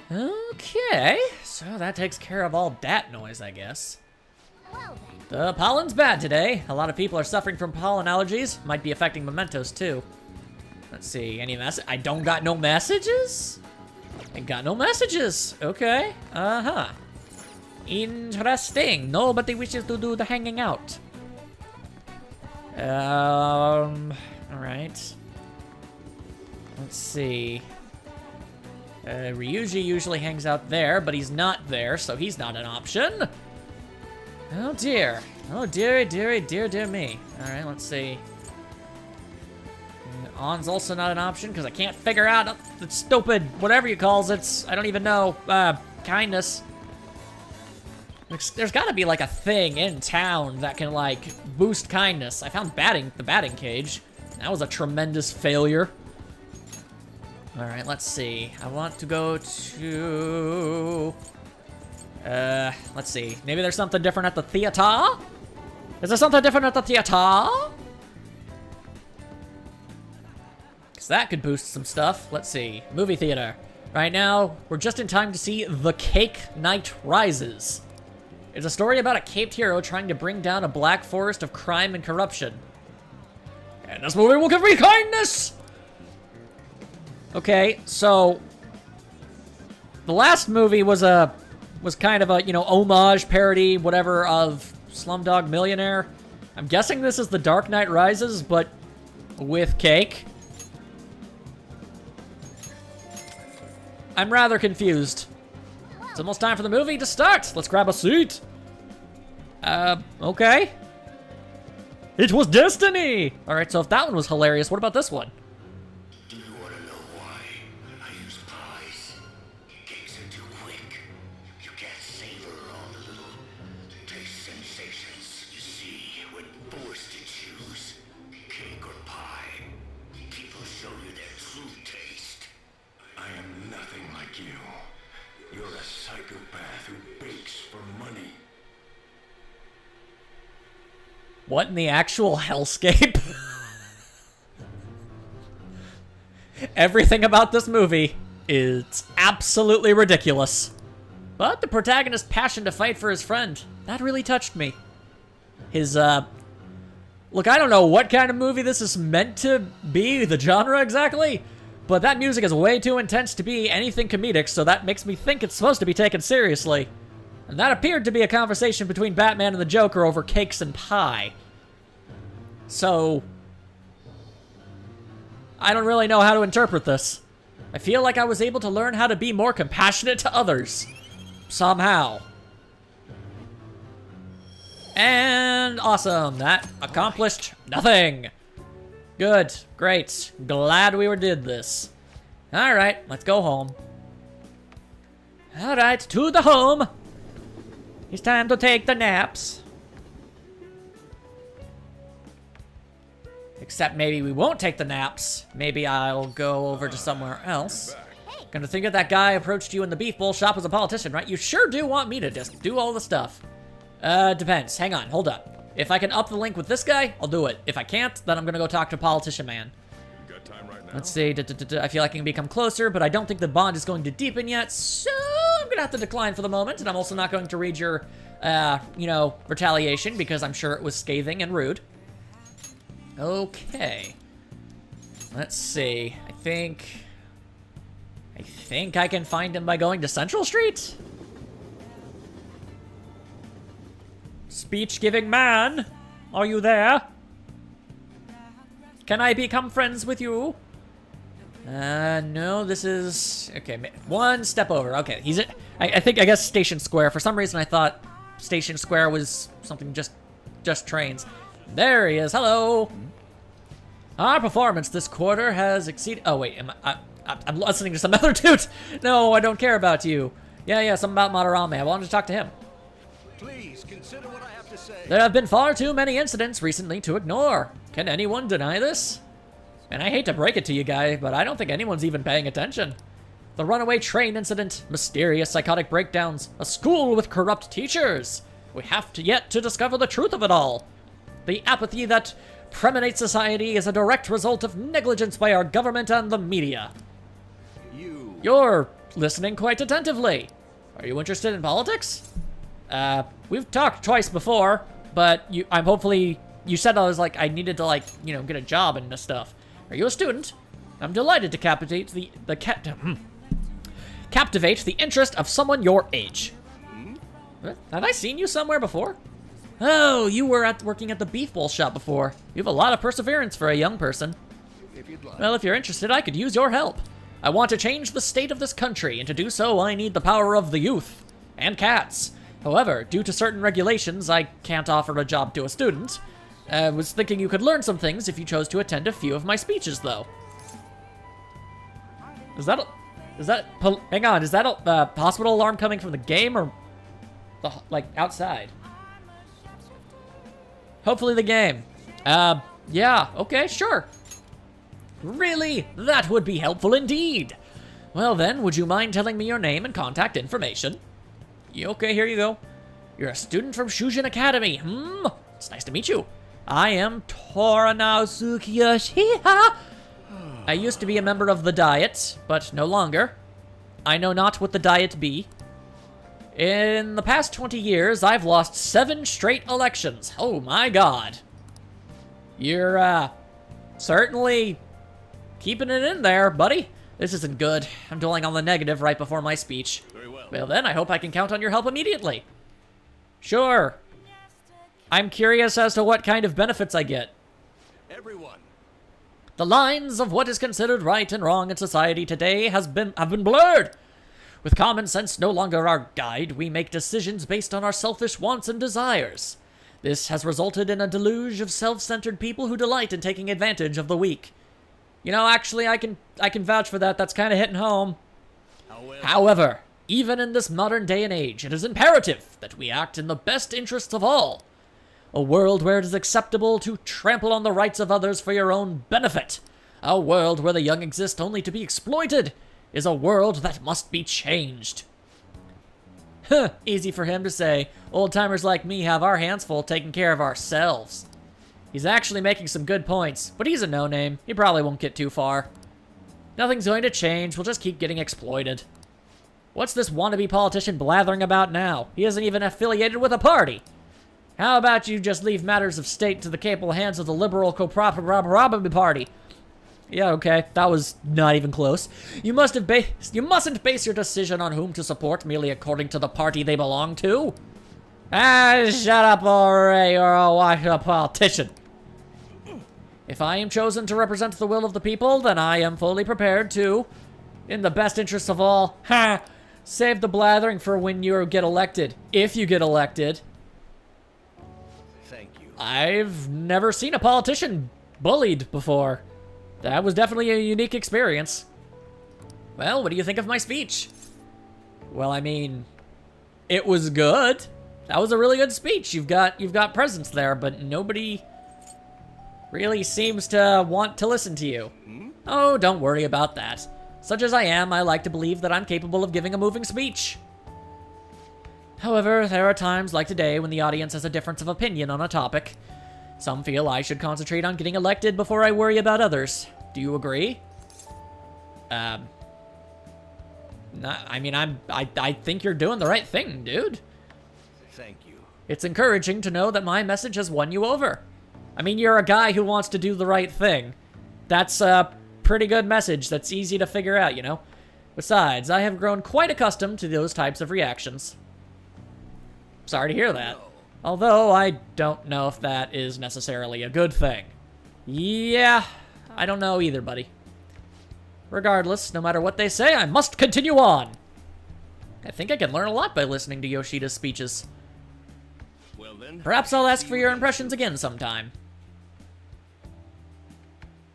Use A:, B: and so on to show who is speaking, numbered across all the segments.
A: Okay, so that takes care of all that noise, I guess. The pollen's bad today. A lot of people are suffering from pollen allergies. Might be affecting mementos, too. Let's see, any message? I don't got no messages? I got no messages. Okay, uh-huh. Interesting. Nobody wishes to do the hanging out. Alright. Let's see. Ryuji usually hangs out there, but he's not there, so he's not an option. Oh dear. Oh dear, dear, dear, dear me. Alright, let's see. On's also not an option, because I can't figure out the stupid, whatever you calls it. I don't even know. Kindness. There's gotta be, like, a thing in town that can, like, boost kindness. I found the batting cage. That was a tremendous failure. Alright, let's see. I want to go to... let's see. Maybe there's something different at the theater? Is there something different at the theater? Because that could boost some stuff. Let's see. Movie theater. Right now, we're just in time to see The Cake Knight Rises. It's a story about a caped hero trying to bring down a black forest of crime and corruption. And this movie will give me kindness! Okay, so... the last movie was kind of a, you know, homage, parody, whatever, of Slumdog Millionaire. I'm guessing this is The Dark Knight Rises, but with cake. I'm rather confused. It's almost time for the movie to start. Let's grab a seat. Okay. It was destiny! Alright, so if that one was hilarious, what about this one?
B: Do you want to know why I use pies? Cakes are too quick. You can't savor all the little taste sensations you see when forced to choose cake or pie. People show you their true taste. I am nothing like you. You're a psychopath who bakes for money.
A: What in the actual hellscape? Everything about this movie is absolutely ridiculous. But the protagonist's passion to fight for his friend, that really touched me. His, look, I don't know what kind of movie this is meant to be, the genre exactly, but that music is way too intense to be anything comedic, so that makes me think it's supposed to be taken seriously. And that appeared to be a conversation between Batman and the Joker over cakes and pie. So, I don't really know how to interpret this. I feel like I was able to learn how to be more compassionate to others. Somehow. And awesome. That accomplished nothing. Good. Great. Glad we did this. Alright, let's go home. Alright, to the home. It's time to take the naps. Except maybe we won't take the naps. Maybe I'll go over to somewhere else. Gonna think if that guy approached you in the beef bowl shop as a politician, right? You sure do want me to just do all the stuff. Depends. Hang on, hold up. If I can up the link with this guy, I'll do it. If I can't, then I'm gonna go talk to Politician Man.
B: You got time right now?
A: Let's see. I feel like I can become closer, but I don't think the bond is going to deepen yet, so I'm gonna have to decline for the moment, and I'm also not going to read your, you know, retaliation, because I'm sure it was scathing and rude. Okay. Let's see. I think I can find him by going to Central Street? Speech-giving man, are you there? Can I become friends with you? No, this is... okay, one step over. Okay, he's at... I guess Station Square. For some reason, I thought Station Square was something just trains. There he is. Hello. Our performance this quarter has exceeded... oh, wait. I'm listening to some other dude. No, I don't care about you. Yeah, something about Madarame. I wanted to talk to him.
B: Please consider what I have to say.
A: There have been far too many incidents recently to ignore. Can anyone deny this? And I hate to break it to you guys, but I don't think anyone's even paying attention. The runaway train incident, mysterious psychotic breakdowns, a school with corrupt teachers. We have yet to discover the truth of it all. The apathy that permeates society is a direct result of negligence by our government and the media. You're listening quite attentively. Are you interested in politics? We've talked twice before, but you said I needed to, like, you know, get a job and stuff. Are you a student? I'm delighted to captivate captivate the interest of someone your age. Have I seen you somewhere before? Oh, you were working at the beef bowl shop before. You have a lot of perseverance for a young person.
B: If you'd like.
A: Well, if you're interested, I could use your help. I want to change the state of this country, and to do so, I need the power of the youth. And cats. However, due to certain regulations, I can't offer a job to a student. I was thinking you could learn some things if you chose to attend a few of my speeches, though. Hang on, is that a hospital alarm coming from the game, or, outside? Hopefully the game. Yeah, okay, sure. Really? That would be helpful indeed. Well then, would you mind telling me your name and contact information? Okay, here you go. You're a student from Shujin Academy. It's nice to meet you. I am Toranao Tsukiyoshiha. I used to be a member of the Diet, but no longer. I know not what the Diet be. In the past 20 years, I've lost 7 straight elections. Oh my god. You're, certainly keeping it in there, buddy. This isn't good. I'm dwelling on the negative right before my speech.
B: Very well.
A: Well then, I hope I can count on your help immediately. Sure. I'm curious as to what kind of benefits I get.
B: Everyone.
A: The lines of what is considered right and wrong in society today have been blurred. With common sense no longer our guide, we make decisions based on our selfish wants and desires. This has resulted in a deluge of self-centered people who delight in taking advantage of the weak. You know, actually, I can vouch for that. That's kind of hitting home. However, even in this modern day and age, it is imperative that we act in the best interests of all. A world where it is acceptable to trample on the rights of others for your own benefit. A world where the young exist only to be exploited is a world that must be changed. Huh, easy for him to say. Old-timers like me have our hands full taking care of ourselves. He's actually making some good points, but he's a no-name. He probably won't get too far. Nothing's going to change. We'll just keep getting exploited. What's this wannabe politician blathering about now? He isn't even affiliated with a party. How about you just leave matters of state to the capable hands of the liberal co-property party? Yeah, okay, that was not even close. You mustn't base your decision on whom to support merely according to the party they belong to. Shut up already, or I'll watch a politician. If I am chosen to represent the will of the people, then I am fully prepared to, in the best interest of all, save the blathering for when you get elected. If you get elected.
B: Thank you.
A: I've never seen a politician bullied before. That was definitely a unique experience. Well, what do you think of my speech? Well, I mean, it was good. That was a really good speech. You've got presence there, but nobody really seems to want to listen to you. Oh, don't worry about that. Such as I am, I like to believe that I'm capable of giving a moving speech. However, there are times like today when the audience has a difference of opinion on a topic. Some feel I should concentrate on getting elected before I worry about others. Do you agree? I think you're doing the right thing, dude.
B: Thank you.
A: It's encouraging to know that my message has won you over. I mean, you're a guy who wants to do the right thing. That's a pretty good message that's easy to figure out, you know? Besides, I have grown quite accustomed to those types of reactions. Sorry to hear that. Although, I don't know if that is necessarily a good thing. Yeah, I don't know either, buddy. Regardless, no matter what they say, I must continue on. I think I can learn a lot by listening to Yoshida's speeches.
B: Well then.
A: Perhaps I'll ask for your impressions again sometime.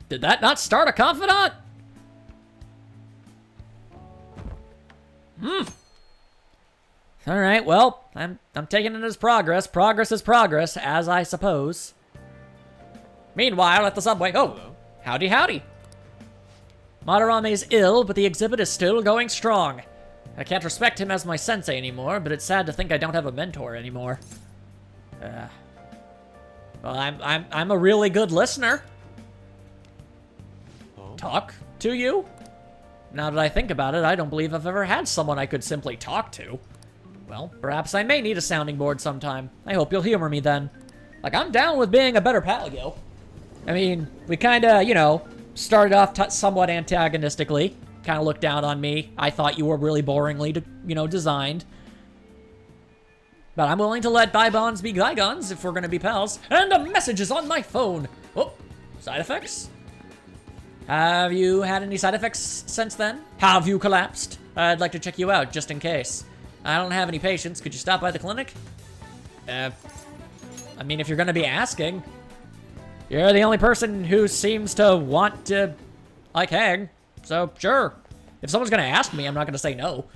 A: Did that not start a confidant? Alright, well, I'm taking it as progress. Progress is progress, as I suppose. Meanwhile, at the subway... Oh,
B: Hello.
A: howdy howdy. Madarame's ill, but the exhibit is still going strong. I can't respect him as my sensei anymore, but it's sad to think I don't have a mentor anymore. Well, I'm a really good listener.
B: Oh.
A: Talk to you? Now that I think about it, I don't believe I've ever had someone I could simply talk to. Well, perhaps I may need a sounding board sometime. I hope you'll humor me then. Like, I'm down with being a better pal, Gil. I mean, we kinda, you know, started off somewhat antagonistically. Kinda looked down on me. I thought you were really boringly, you know, designed. But I'm willing to let bygones be bygones if we're gonna be pals. And a message is on my phone! Oh, side effects? Have you had any side effects since then? Have you collapsed? I'd like to check you out, just in case. I don't have any patients. Could you stop by the clinic? I mean, if you're gonna be asking. You're the only person who seems to want to, like, hang. So, sure. If someone's gonna ask me, I'm not gonna say no.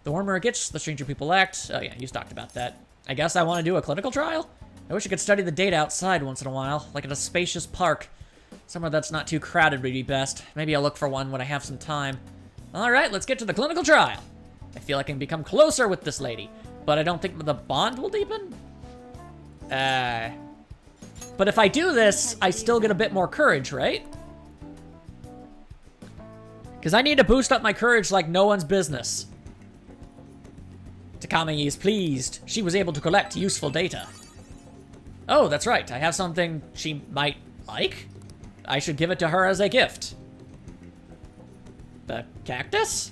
A: The warmer it gets, the stranger people act. Oh yeah, you talked about that. I guess I want to do a clinical trial? I wish I could study the data outside once in a while, like at a spacious park. Somewhere that's not too crowded would be best. Maybe I'll look for one when I have some time. Alright, let's get to the clinical trial. I feel I can become closer with this lady, but I don't think the bond will deepen? But if I do this, I still get a bit more courage, right? Because I need to boost up my courage like no one's business. Takami is pleased. She was able to collect useful data. Oh, that's right. I have something she might like. I should give it to her as a gift. The cactus?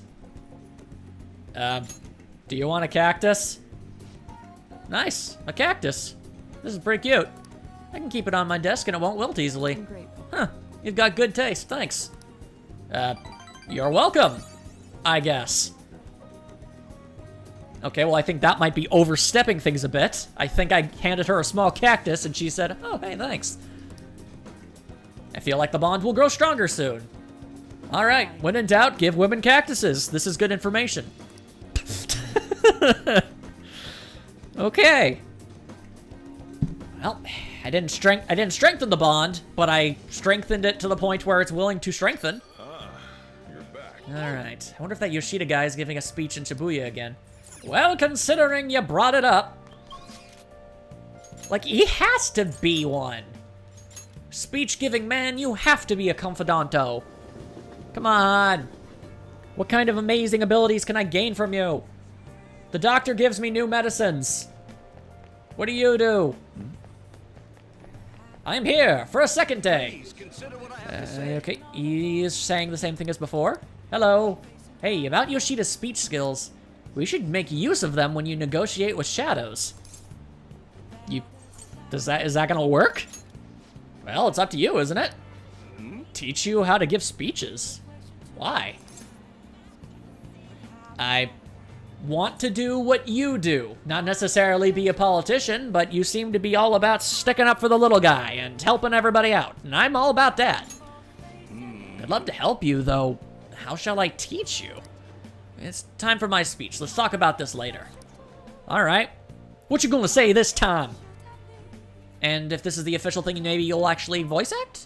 A: Do you want a cactus? Nice, a cactus. This is pretty cute. I can keep it on my desk and it won't wilt easily. Huh, you've got good taste, thanks. You're welcome, I guess. Okay, well, I think that might be overstepping things a bit. I think I handed her a small cactus and she said, oh, hey, thanks. I feel like the bond will grow stronger soon. All right, when in doubt, give women cactuses. This is good information. Okay. Well, I didn't strengthen the bond, but I strengthened it to the point where it's willing to strengthen.
C: You're back.
A: All right. I wonder if that Yoshida guy is giving a speech in Shibuya again. Well, considering you brought it up. Like, he has to be one. Speech-giving man, you have to be a confidanto. Come on. What kind of amazing abilities can I gain from you? The doctor gives me new medicines. What do you do? I'm here for a second day.
B: Please consider what I have to say.
A: Okay, he is saying the same thing as before. Hello. Hey, about Yoshida's speech skills. We should make use of them when you negotiate with shadows. Is that gonna work? Well, it's up to you, isn't it? Teach you how to give speeches. Why? I want to do what you do. Not necessarily be a politician, but you seem to be all about sticking up for the little guy and helping everybody out, and I'm all about that. I'd love to help you, though. How shall I teach you? It's time for my speech. Let's talk about this later. All right. What you gonna say this time? And if this is the official thing, maybe you'll actually voice act?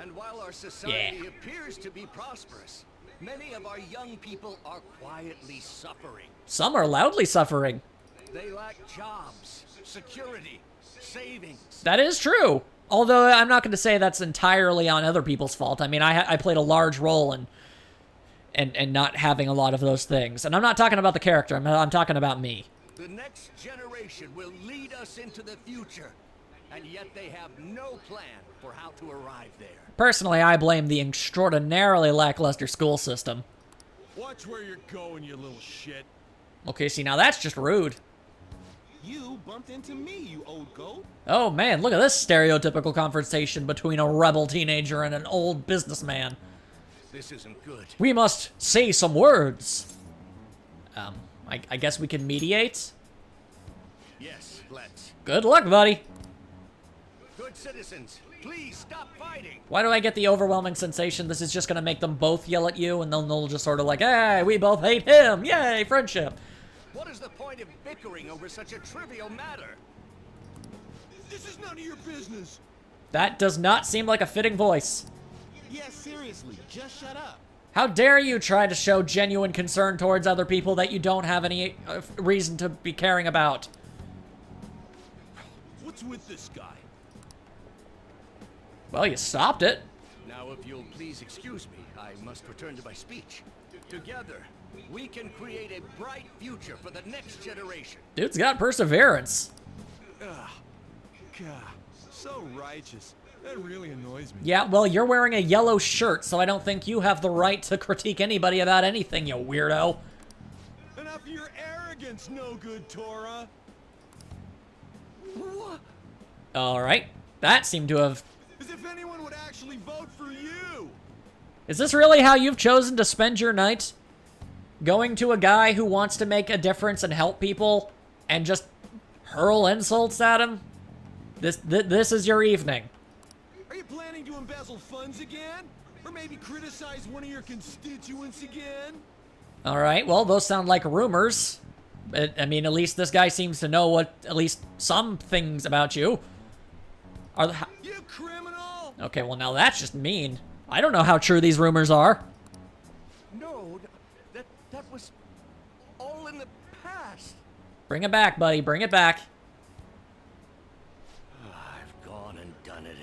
B: And while our society appears to be prosperous, many of our young people are quietly suffering.
A: Some are loudly suffering.
B: They lack jobs, security, savings.
A: That is true. Although I'm not going to say that's entirely on other people's fault. I mean, I played a large role in not having a lot of those things. And I'm not talking about the character. I'm talking about me.
B: The next generation will lead us into the future, and yet they have no plan for how to arrive there.
A: Personally, I blame the extraordinarily lackluster school system.
C: Watch where you're going, you little shit.
A: Okay, see, now that's just rude.
C: You bumped into me, you old goat.
A: Oh man, look at this stereotypical conversation between a rebel teenager and an old businessman.
B: This isn't good.
A: We must say some words. I guess we can mediate?
B: Yes, let's.
A: Good luck, buddy.
B: Good citizens, please stop fighting.
A: Why do I get the overwhelming sensation this is just gonna make them both yell at you and then they'll just sort of like, hey, we both hate him, yay, friendship.
B: What is the point of bickering over such a trivial matter?
C: This is none of your business.
A: That does not seem like a fitting voice.
C: Yeah, seriously, just shut up.
A: How dare you try to show genuine concern towards other people that you don't have any reason to be caring about?
C: What's with this guy?
A: Well, you stopped it.
B: Now, if you'll please excuse me, I must return to my speech. Together, we can create a bright future for the next generation.
A: Dude's got perseverance.
C: Ugh. God, so righteous. That really annoys me.
A: Yeah, well, you're wearing a yellow shirt, so I don't think you have the right to critique anybody about anything, you weirdo.
C: Enough of your arrogance, no good Torah.
B: What?
A: Alright. That seemed to have...
C: As if anyone would actually vote for you.
A: Is this really how you've chosen to spend your night? Going to a guy who wants to make a difference and help people and just hurl insults at him? This is your evening.
C: Are you planning to embezzle funds again? Or maybe criticize one of your constituents again?
A: Alright, well, those sound like rumors. I mean, at least this guy seems to know at least some things about you.
C: You criminal!
A: Okay, well, now that's just mean. I don't know how true these rumors are.
B: No, that was all in the past.
A: Bring it back, buddy. Bring it back.
B: I've gone and done it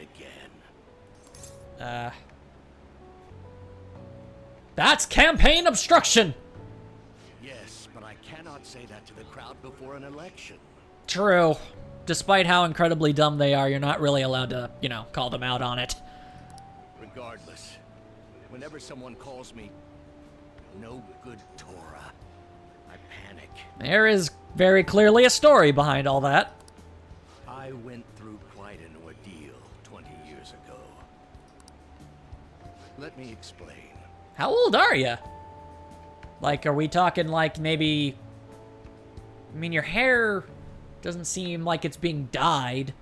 B: again.
A: That's campaign obstruction!
B: Yes, but I cannot say that to the crowd before an election.
A: True. Despite how incredibly dumb they are, you're not really allowed to, you know, call them out on it.
B: Regardless, whenever someone calls me no good Torah, I panic.
A: There is very clearly a story behind all that.
B: I went through quite an ordeal 20 years ago. Let me explain.
A: How old are you? Like, are we talking like maybe... I mean, your hair doesn't seem like it's being dyed.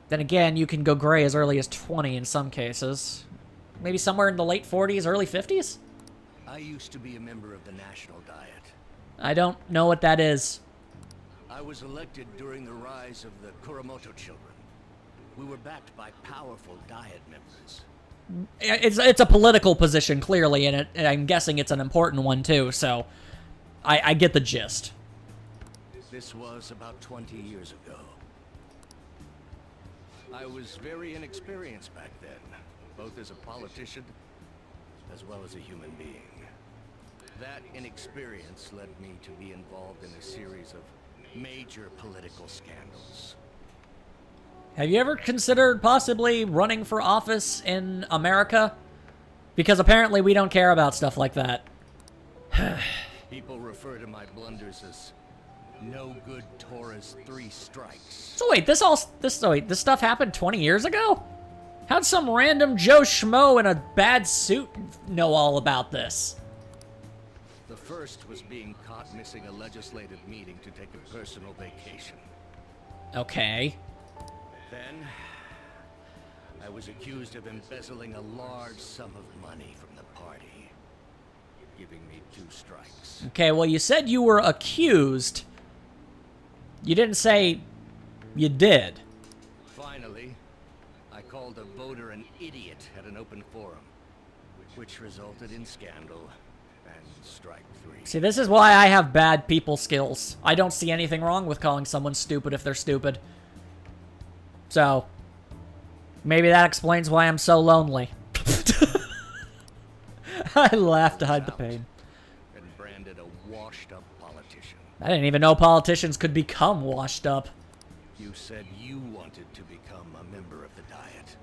A: Then again, you can go gray as early as 20 in some cases. Maybe somewhere in the late 40s, early 50s?
B: I used to be a member of the National Diet.
A: I don't know what that is.
B: I was elected during the rise of the Kuramoto children. We were backed by powerful Diet members.
A: It's a political position, clearly, and I'm guessing it's an important one, too, so I get the gist.
B: This was about 20 years ago. I was very inexperienced back then, both as a politician as well as a human being. That inexperience led me to be involved in a series of major political scandals.
A: Have you ever considered possibly running for office in America? Because apparently we don't care about stuff like that.
B: People refer to my blunders as no good Torah's 3 strikes.
A: So wait, this stuff happened 20 years ago? How'd some random Joe Schmo in a bad suit know all about this?
B: The first was being caught missing a legislative meeting to take a personal vacation.
A: Okay.
B: Then, I was accused of embezzling a large sum of money from the party, giving me 2 strikes.
A: Okay, well, you said you were accused. You didn't say you did.
B: Finally, I called a voter an idiot at an open forum, which resulted in scandal and strike 3.
A: See, this is why I have bad people skills. I don't see anything wrong with calling someone stupid if they're stupid. So, maybe that explains why I'm so lonely. I laugh to hide the pain.
B: And branded a washed-up politician.
A: I didn't even know politicians could become washed up.
B: You said you wanted to become a member of the Diet.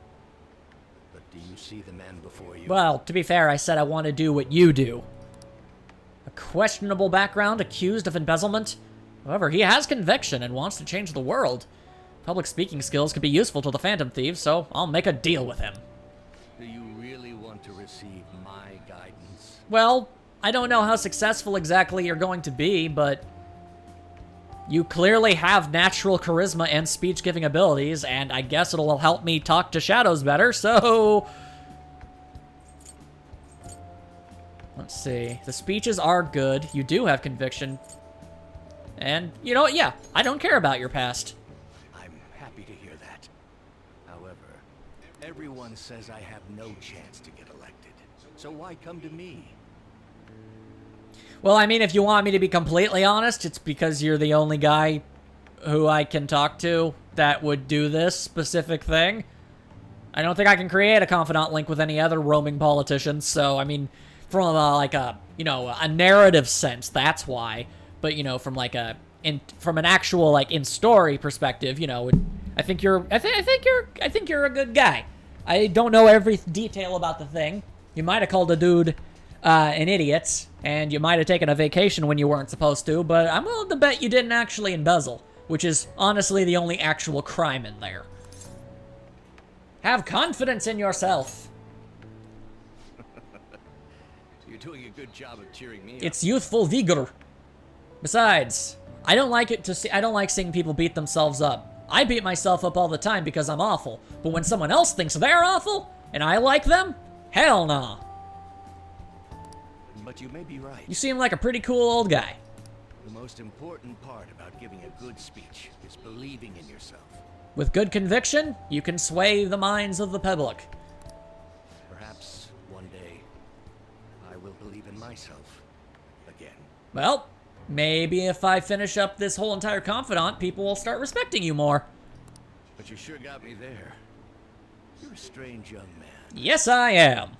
B: But do you see the man before you?
A: Well, to be fair, I said I want to do what you do. A questionable background, accused of embezzlement. However, he has conviction and wants to change the world. Public speaking skills could be useful to the Phantom Thieves, so I'll make a deal with him.
B: Do you really want to receive my guidance?
A: Well, I don't know how successful exactly you're going to be, but you clearly have natural charisma and speech-giving abilities, and I guess it'll help me talk to shadows better, so... Let's see. The speeches are good. You do have conviction. And, you know what? Yeah, I don't care about your past.
B: I'm happy to hear that. However, everyone says I have no chance to get elected. So why come to me?
A: Well, I mean, if you want me to be completely honest, it's because you're the only guy who I can talk to that would do this specific thing. I don't think I can create a confidant link with any other roaming politicians, so, I mean, from like a, you know, a narrative sense, that's why. But, you know, from like from an actual like in story perspective, you know, I think you're a good guy. I don't know every detail about the thing. You might have called a dude an idiot, and you might have taken a vacation when you weren't supposed to, but I'm willing to bet you didn't actually embezzle, which is honestly the only actual crime in there. Have confidence in yourself.
C: You're doing a good job of cheering me up.
A: It's youthful vigor. Besides, I don't like seeing people beat themselves up. I beat myself up all the time because I'm awful, but when someone else thinks they're awful, and I like them, hell no.
C: But you may be right.
A: You seem like a pretty cool old guy.
C: The most important part about giving a good speech is believing in yourself.
A: With good conviction, you can sway the minds of the public.
C: Perhaps one day I will believe in myself again.
A: Well, maybe if I finish up this whole entire confidant, people will start respecting you more.
C: But you sure got me there. You're a strange young man.
A: Yes, I am.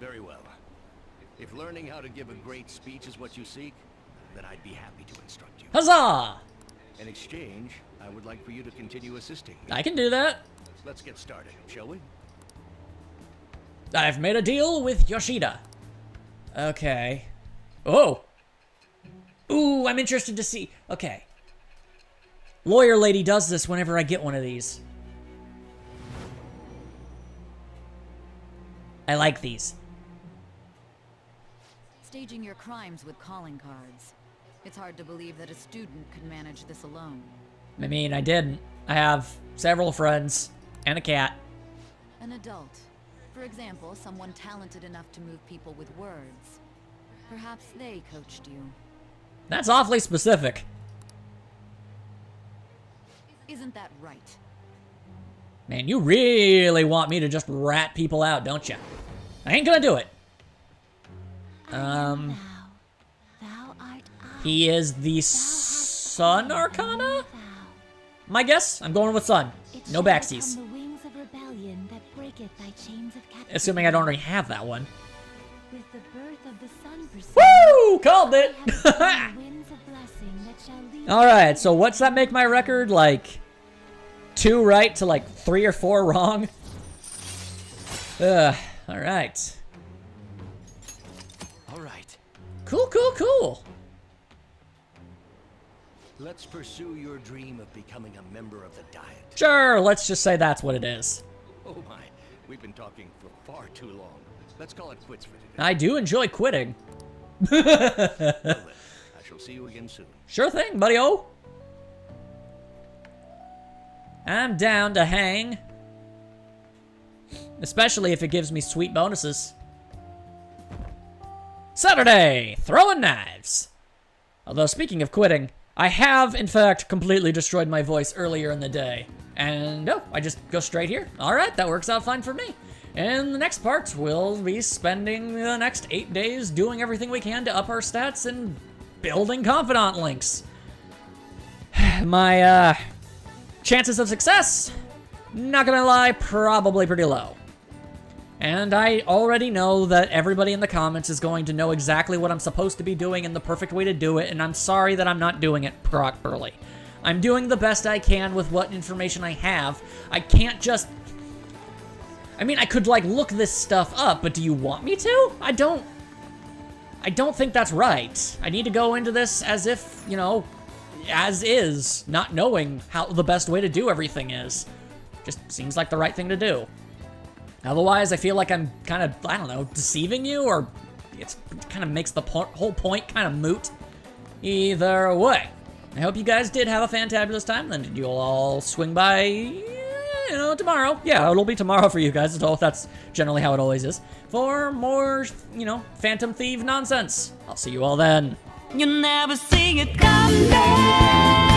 C: Very well. If learning how to give a great speech is what you seek, then I'd be happy to instruct you.
A: Huzzah!
C: In exchange, I would like for you to continue assisting me.
A: I can do that.
C: Let's get started, shall we?
A: I've made a deal with Yoshida. Okay. Oh! Ooh, I'm interested to see. Okay. Lawyer lady does this whenever I get one of these. I like these.
D: Staging your crimes with calling cards. It's hard to believe that a student could manage this alone.
A: I mean, I didn't. I have several friends and a cat.
D: An adult. For example, someone talented enough to move people with words. Perhaps they coached you.
A: That's awfully specific.
D: Isn't that right?
A: Man, you really want me to just rat people out, don't you? I ain't gonna do it.
E: Thou art I.
A: He is the Sun Arcana? My guess? I'm going with Sun. No backsies.
E: The wings of rebellion that breaketh thy chains of captivity.
A: Assuming I don't already have that one.
E: With the birth of the sun pursued,
A: Woo! Called it!
E: the winds of blessing that shall lead.
A: Alright, so what's that make my record? Like, 2 right to like 3 or 4 wrong? Alright.
C: All right.
A: Cool, cool, cool.
C: Let's pursue your dream of becoming a member of the Diet.
A: Sure, let's just say that's what it is.
C: Oh my, we've been talking for far too long. Let's call it quits for today.
A: I do enjoy quitting.
C: Well then, I shall see you again soon.
A: Sure thing, buddy-o. I'm down to hang. Especially if it gives me sweet bonuses. Saturday, throwing knives. Although, speaking of quitting, I have, in fact, completely destroyed my voice earlier in the day. And, oh, I just go straight here. Alright, that works out fine for me. In the next part, we'll be spending the next 8 days doing everything we can to up our stats and building confidant links. My, chances of success, not gonna lie, probably pretty low. And I already know that everybody in the comments is going to know exactly what I'm supposed to be doing and the perfect way to do it, and I'm sorry that I'm not doing it properly. I'm doing the best I can with what information I have. I can't just... I mean, I could, like, look this stuff up, but do you want me to? I don't think that's right. I need to go into this as if, you know, as is, not knowing how the best way to do everything is. Just seems like the right thing to do. Otherwise, I feel like I'm kind of, I don't know, deceiving you, or it kind of makes the whole point kind of moot. Either way, I hope you guys did have a fantabulous time, and you'll all swing by, you know, tomorrow. Yeah, it'll be tomorrow for you guys, so that's generally how it always is. For more, you know, Phantom Thief nonsense. I'll see you all then.
F: You never see it coming.